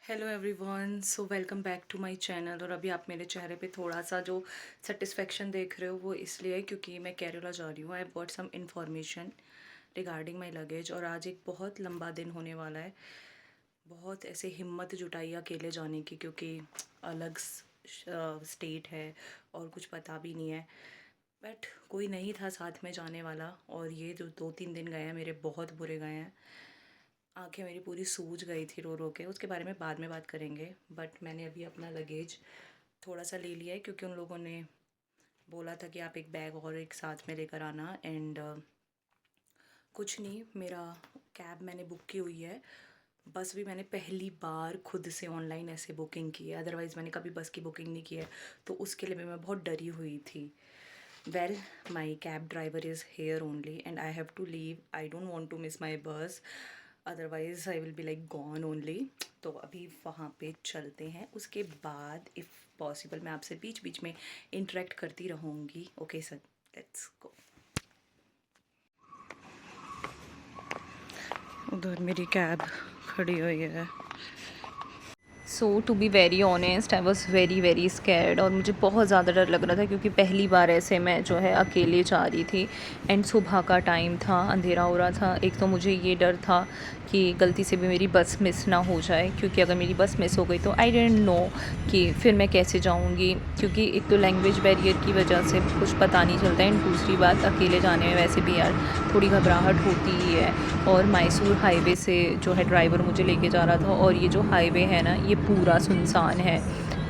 Hello everyone, so welcome back to my channel. और अभी आप मेरे चेहरे पे थोड़ा सा जो सेटिस्फेक्शन देख रहे हो वो इसलिए है क्योंकि मैं केरला जा रही हूँ। I got some information regarding my luggage और आज एक बहुत लंबा दिन होने वाला है। बहुत ऐसे हिम्मत जुटाई अकेले जाने की क्योंकि अलग स्टेट है और कुछ पता भी नहीं है। बट कोई नहीं था साथ में जाने वाला और ये जो 2-3 दिन गए हैं मेरे बहुत बुरे गए हैं। आंखें मेरी पूरी सूज गई थी रो रो के। उसके बारे में बाद में बात करेंगे। बट मैंने अभी अपना लगेज थोड़ा सा ले लिया है क्योंकि उन लोगों ने बोला था कि आप एक बैग और एक साथ में लेकर आना। एंड कुछ नहीं, मेरा कैब मैंने बुक की हुई है। बस भी मैंने पहली बार खुद से ऑनलाइन ऐसे बुकिंग की है, अदरवाइज़ मैंने कभी बस की बुकिंग नहीं की है। तो उसके लिए भी मैं बहुत डरी हुई थी। Well, my cab driver is here only and I have to leave. I don't want to miss my bus, otherwise I will be like gone only. तो अभी वहाँ पे चलते हैं। उसके बाद इफ़ पॉसिबल मैं आपसे बीच बीच में इंटरेक्ट करती रहूँगी। Okay sir, let's go. उधर मेरी कैब खड़ी हुई है। So to be very honest, I was very scared और मुझे बहुत ज़्यादा डर लग रहा था क्योंकि पहली बार ऐसे मैं जो है अकेले जा रही थी। एंड सुबह का टाइम था, अंधेरा हो रहा था। एक तो मुझे ये डर था कि गलती से भी मेरी बस मिस ना हो जाए, क्योंकि अगर मेरी बस मिस हो गई तो आई डिडंट नो कि फिर मैं कैसे जाऊँगी, क्योंकि एक तो लैंग्वेज बैरियर की वजह से कुछ पता नहीं चलता है। एंड दूसरी बात, अकेले जाने में वैसे भी यार थोड़ी घबराहट होती ही है। और मैसूर हाईवे से जो है ड्राइवर मुझे लेके जा रहा था और ये जो हाईवे है ना ये पूरा सुनसान है।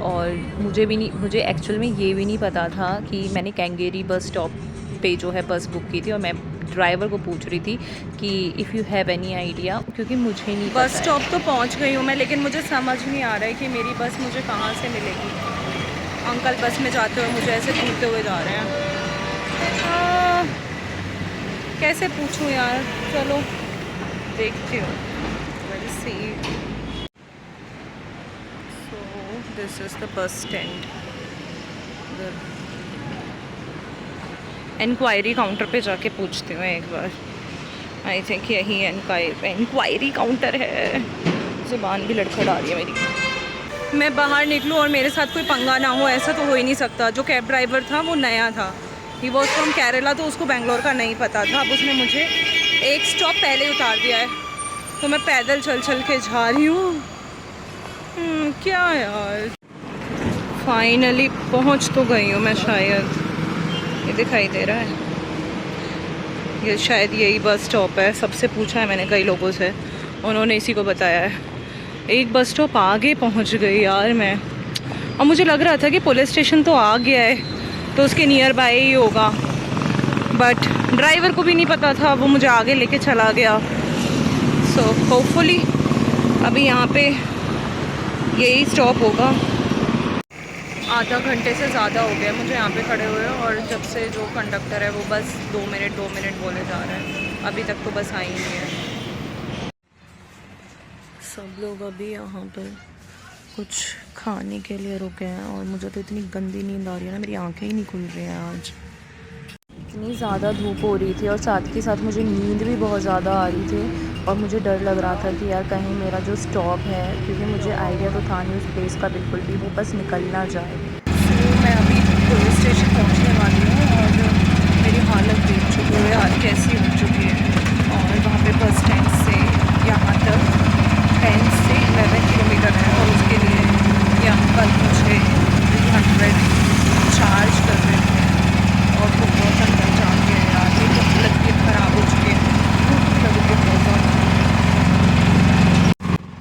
और मुझे एक्चुअल में ये भी नहीं पता था कि मैंने कैंगेरी बस स्टॉप पे जो है बस बुक की थी। और मैं ड्राइवर को पूछ रही थी कि if you have any idea, क्योंकि मुझे नहीं पता। बस स्टॉप तो पहुंच गई हूँ मैं, लेकिन मुझे समझ नहीं आ रहा है कि मेरी बस मुझे कहाँ से मिलेगी। अंकल बस में जाते हुए मुझे ऐसे घूरते हुए जा रहे हैं। कैसे पूछूं यार, चलो देखती हूँ। Well see. So this is the bus stand. Inquiry counter पे जाके पूछती हूँ एक बार। आई थिंक यही इंक्वायरी काउंटर है। ज़ुबान भी लड़खड़ा रही है मेरी। मैं बाहर निकलूँ और मेरे साथ कोई पंगा ना हो, ऐसा तो हो ही नहीं सकता। जो कैब ड्राइवर था वो नया था, ही वॉज फ्रॉम केरला, तो उसको बेंगलोर का नहीं पता था। अब उसने मुझे एक स्टॉप पहले उतार दिया है, तो मैं पैदल चल के जा रही हूँ। क्या यार, फाइनली पहुँच तो गई हूँ मैं शायद। ये दिखाई दे रहा है, ये शायद यही बस स्टॉप है। सबसे पूछा है मैंने कई लोगों से, उन्होंने इसी को बताया है। एक बस स्टॉप आगे पहुंच गई यार मैं। और मुझे लग रहा था कि पुलिस स्टेशन तो आ गया है तो उसके नियर बाय ही होगा, बट ड्राइवर को भी नहीं पता था, वो मुझे आगे लेके चला गया। सो होपफुली अभी यहाँ पे यही स्टॉप होगा। आधा घंटे से ज़्यादा हो गया मुझे यहाँ पे खड़े हुए, और जब से जो कंडक्टर है वो बस 2 मिनट बोले जा रहा है। अभी तक तो बस आई नहीं है। सब लोग अभी यहाँ पर कुछ खाने के लिए रुके हैं और मुझे तो इतनी गंदी नींद आ रही है ना, मेरी आंखें ही नहीं खुल रही हैं आज। इतनी ज़्यादा धूप हो रही थी और साथ के साथ मुझे नींद भी बहुत ज़्यादा आ रही थी। और मुझे डर लग रहा था कि यार कहीं मेरा जो स्टॉप है, क्योंकि मुझे आइडिया तो था नहीं उस प्लेस का बिल्कुल भी, वो बस निकल ना जाए। तो मैं अभी पुलिस स्टेशन पहुंचने वाली हूँ और मेरी हालत देख चुकी है आज कैसी हो चुकी है। और वहाँ पे बस स्टैंड से यहाँ तक 10 से 11 किलोमीटर है और उसके लिए ये अंकल मुझे 300 चार्ज कर रहे थे। और वो बहुत अंदर जाके यार मेरी हालत भी ख़राब हो चुकी है, भूख भी लग रही है बहुत।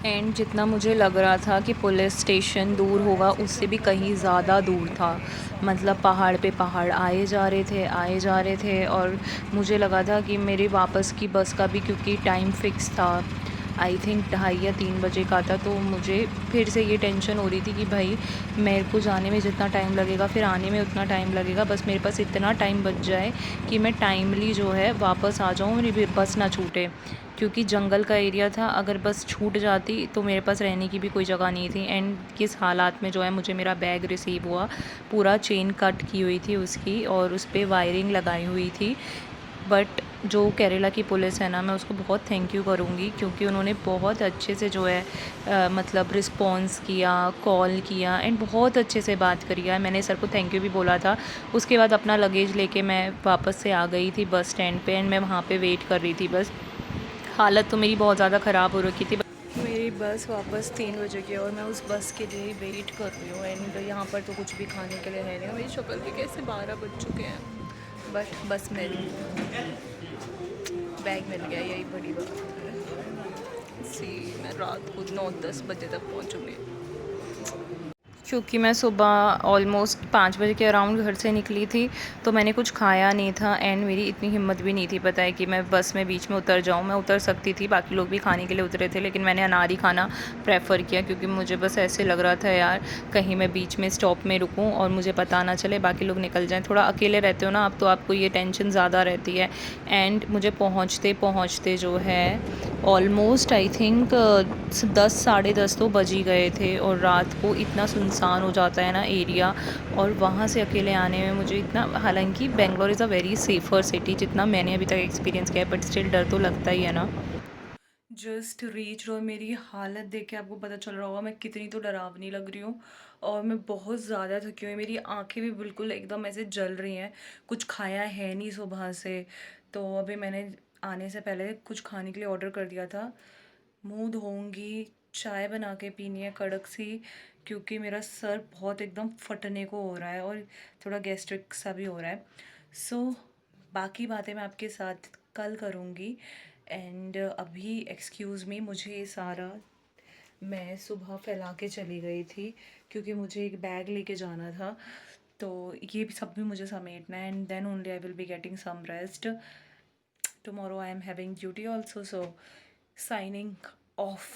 एंड जितना मुझे लग रहा था कि पुलिस स्टेशन दूर होगा, उससे भी कहीं ज़्यादा दूर था। मतलब पहाड़ पे पहाड़ आए जा रहे थे। और मुझे लगा था कि मेरे वापस की बस का भी, क्योंकि टाइम फिक्स था, आई थिंक 2:30 या 3 बजे का था। तो मुझे फिर से ये टेंशन हो रही थी कि भाई मेरे को जाने में जितना टाइम लगेगा फिर आने में उतना टाइम लगेगा, बस मेरे पास इतना टाइम बच जाए कि मैं टाइमली जो है वापस आ जाऊँ, मेरी बस ना छूटे। क्योंकि जंगल का एरिया था, अगर बस छूट जाती तो मेरे पास रहने की भी कोई जगह नहीं थी। एंड किस हालात में जो है मुझे मेरा बैग रिसीव हुआ, पूरा चेन कट की हुई थी उसकी और उस पर वायरिंग लगाई हुई थी। बट जो केरला की पुलिस है ना, मैं उसको बहुत थैंक यू करूँगी, क्योंकि उन्होंने बहुत अच्छे से जो है मतलब रिस्पॉन्स किया, कॉल किया एंड बहुत अच्छे से बात करी है। मैंने सर को थैंक यू भी बोला था। उसके बाद अपना लगेज लेके मैं वापस से आ गई थी बस स्टैंड पे एंड मैं वहाँ पे वेट कर रही थी बस। हालत तो मेरी बहुत ज़्यादा ख़राब हो रखी थी। मेरी बस वापस 3 बजे की है और मैं उस बस के लिए वेट कर रही हूँ एंड यहाँ पर तो कुछ भी खाने के लिए है नहीं। मेरी शक्ल भी कैसे 12 बज चुके हैं, बट बस मिल बैग मिल गया, यही बड़ी बात है। सी मैं रात को 9-10 बजे तक पहुँचूँगी, क्योंकि मैं सुबह ऑलमोस्ट 5 बजे के अराउंड घर से निकली थी, तो मैंने कुछ खाया नहीं था एंड मेरी इतनी हिम्मत भी नहीं थी, पता है, कि मैं बस में बीच में उतर जाऊँ। मैं उतर सकती थी, बाकी लोग भी खाने के लिए उतरे थे, लेकिन मैंने अनार ही खाना प्रेफर किया, क्योंकि मुझे बस ऐसे लग रहा था यार कहीं मैं बीच में स्टॉप में रुकूँ और मुझे पता ना चले, बाकी लोग निकल जाएँ। थोड़ा अकेले रहते हो ना आप, तो आपको ये टेंशन ज़्यादा रहती है। एंड मुझे पहुँचते पहुँचते जो है ऑलमोस्ट आई थिंक 10 साढ़े 10 तो बज ही गए थे, और रात को इतना सुनसान हो जाता है ना एरिया, और वहाँ से अकेले आने में मुझे इतना, हालांकि Bangalore is a very safer city जितना मैंने अभी तक एक्सपीरियंस किया है, बट स्टिल डर तो लगता ही है ना। जस्ट रीच और मेरी हालत देख के आपको पता चल रहा होगा मैं कितनी तो डरावनी लग रही हूँ, और मैं बहुत ज़्यादा थकी हुई हूँ। मेरी आंखें भी बिल्कुल एकदम ऐसे जल रही हैं, कुछ खाया है नहीं सुबह से। तो अभी मैंने आने से पहले कुछ खाने के लिए ऑर्डर कर दिया था। मुंह धोऊंगी, चाय बना के पीनी है कड़क सी, क्योंकि मेरा सर बहुत एकदम फटने को हो रहा है और थोड़ा गैस्ट्रिक सा भी हो रहा है। सो बाकी बातें मैं आपके साथ कल करूँगी। एंड अभी एक्सक्यूज़ मी, मुझे ये सारा मैं सुबह फैला के चली गई थी, क्योंकि मुझे एक बैग लेके जाना था, तो ये भी सब भी मुझे समेटना है and then only I will be getting some rest. Tomorrow I am having duty also, so signing off.